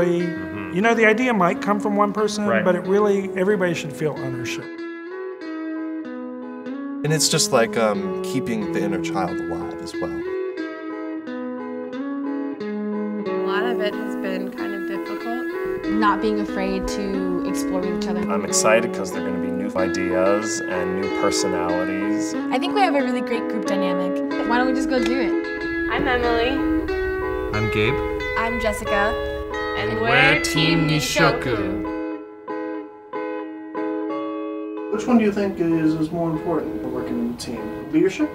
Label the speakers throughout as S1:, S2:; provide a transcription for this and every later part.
S1: really, you know, the idea might come from one person, but it really, everybody should feel ownership.
S2: And it's just like keeping the inner child alive as well.
S3: A lot of it has been kind of difficult.
S4: Not being afraid to explore with each other.
S5: I'm excited because there are going to be new ideas and new personalities.
S4: I think we have a really great group dynamic. Why don't we just go do it?
S3: I'm Emily.
S2: I'm Gabe.
S4: I'm Jessica.
S3: And we're Team Nishoku.
S6: Which one do you think is more important when working in a team? Leadership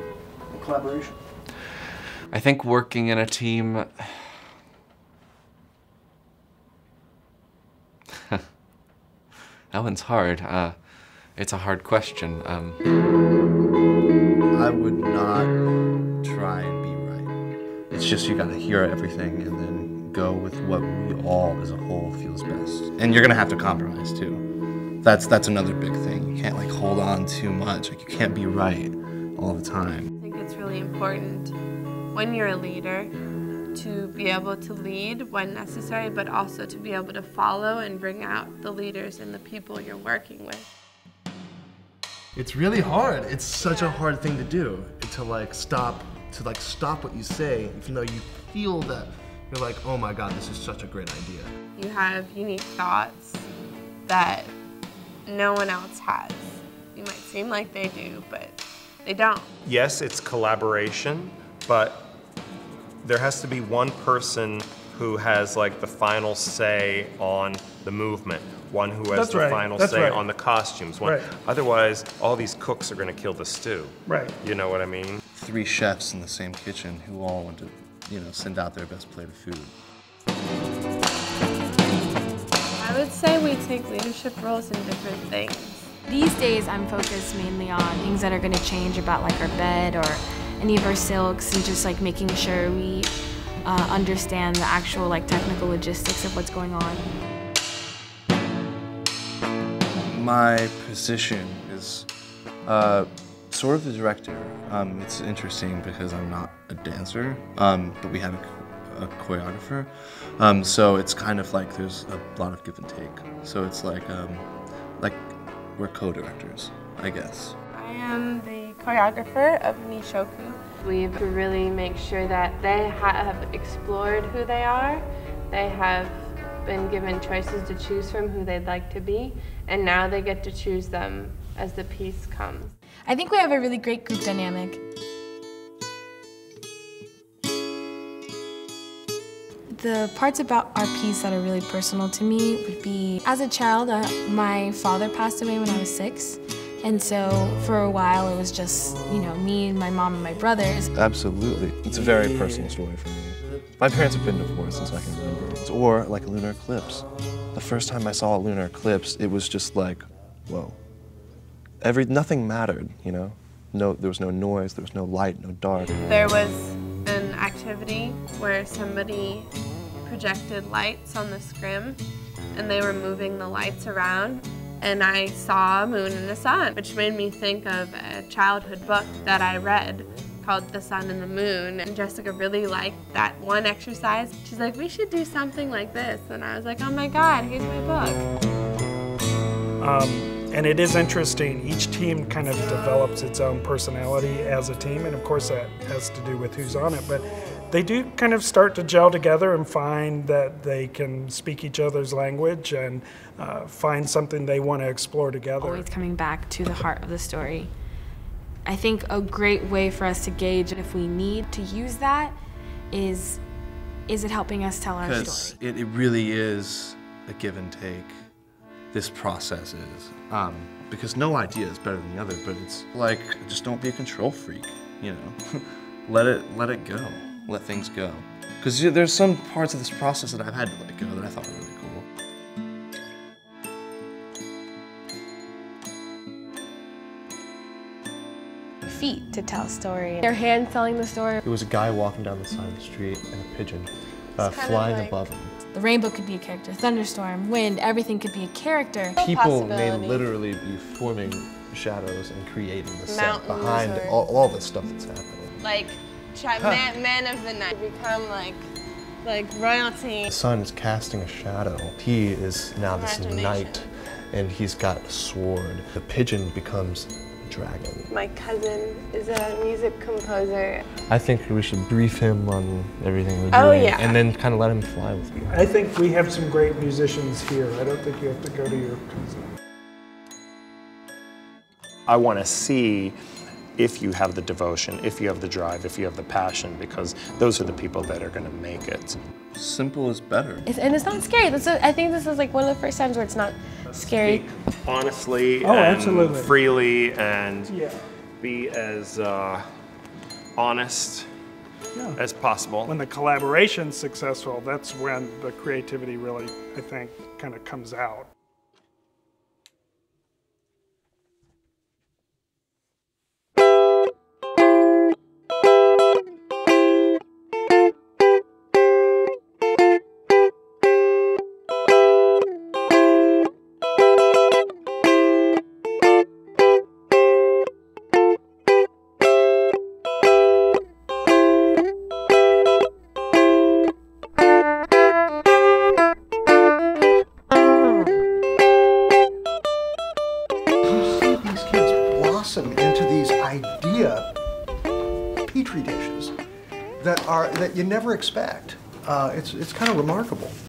S6: or collaboration?
S7: I think working in a team... That one's hard. It's a hard question.
S2: I would not try and be right. It's just you gotta hear everything and then go with what we all as a whole feels best. And you're gonna have to compromise too. That's another big thing. You can't like hold on too much. Like you can't be right all the time.
S3: I think it's really important when you're a leader to be able to lead when necessary, but also to be able to follow and bring out the leaders and the people you're working with.
S6: It's really hard. It's such a hard thing to do, to stop what you say, even though you feel that you're like, oh my God, this is such a great idea.
S3: You have unique thoughts that no one else has. You might seem like they do, but they don't.
S5: Yes, it's collaboration, but there has to be one person who has like the final say on the movement, one who has the final say on the costumes. Otherwise, all these cooks are going to kill the stew.
S1: Right.
S5: You know what I mean?
S2: 3 chefs in the same kitchen who all want to, you know, send out their best plate of food.
S3: I would say we take leadership roles in different things.
S4: These days I'm focused mainly on things that are going to change about like our bed or any of our silks, and just like making sure we understand the actual like technical logistics of what's going on.
S2: My position is sort of the director. It's interesting because I'm not a dancer, but we have a choreographer. So it's kind of like there's a lot of give and take. So it's like we're co-directors, I guess.
S3: I am the choreographer of Nishoku. We really make sure that they have explored who they are. They have been given choices to choose from who they'd like to be, and now they get to choose them as the piece comes.
S4: I think we have a really great group dynamic. The parts about our piece that are really personal to me would be, as a child, my father passed away when I was 6. And so for a while it was just, you know, me and my mom and my brothers.
S2: Absolutely. It's a very personal story for me. My parents have been divorced since I can remember. Or like a lunar eclipse. The first time I saw a lunar eclipse, it was just like, whoa. Nothing mattered, you know? There was no noise, there was no light, no dark.
S3: There was an activity where somebody projected lights on the scrim and they were moving the lights around, and I saw a moon and a sun, which made me think of a childhood book that I read called The Sun and the Moon, and Jessica really liked that one exercise. She's like, we should do something like this, and I was like, oh my God, here's my book.
S1: And it is interesting, each team kind of develops its own personality as a team, and of course that has to do with who's on it, but they do kind of start to gel together and find that they can speak each other's language and find something they want to explore together.
S4: Always coming back to the heart of the story. I think a great way for us to gauge if we need to use that is it helping us tell our story?
S2: Because it really is a give and take. This process is. Because no idea is better than the other, but it's like, just don't be a control freak, you know? let it go. Let things go. Because there's some parts of this process that I've had to let go that I thought were really cool.
S4: Feet to tell a story.
S8: Their hands telling the story.
S9: It was a guy walking down the side of the street and a pigeon flying above him.
S4: The rainbow could be a character, thunderstorm, wind, everything could be a character.
S9: People may literally be forming shadows and creating the set behind all the stuff that's happening.
S3: Like, man of the night, become like like royalty.
S6: The sun is casting a shadow. He is now this knight, and he's got a sword. The pigeon becomes a dragon.
S3: My cousin is a music composer.
S9: I think we should brief him on everything we're doing.
S3: Oh, yeah.
S9: And then kind of let him fly with you.
S1: I think we have some great musicians here. I don't think you have to go to your cousin.
S5: I want to see if you have the devotion, if you have the drive, if you have the passion, because those are the people that are going to make it.
S2: Simple is better.
S8: And it's not scary. I think this is like one of the first times where it's not scary.
S5: Speak honestly and
S1: absolutely.
S5: freely, and be as honest as possible.
S1: When the collaboration's successful, that's when the creativity really, I think, kind of comes out.
S10: Into these idea petri dishes that you never expect. It's kind of remarkable.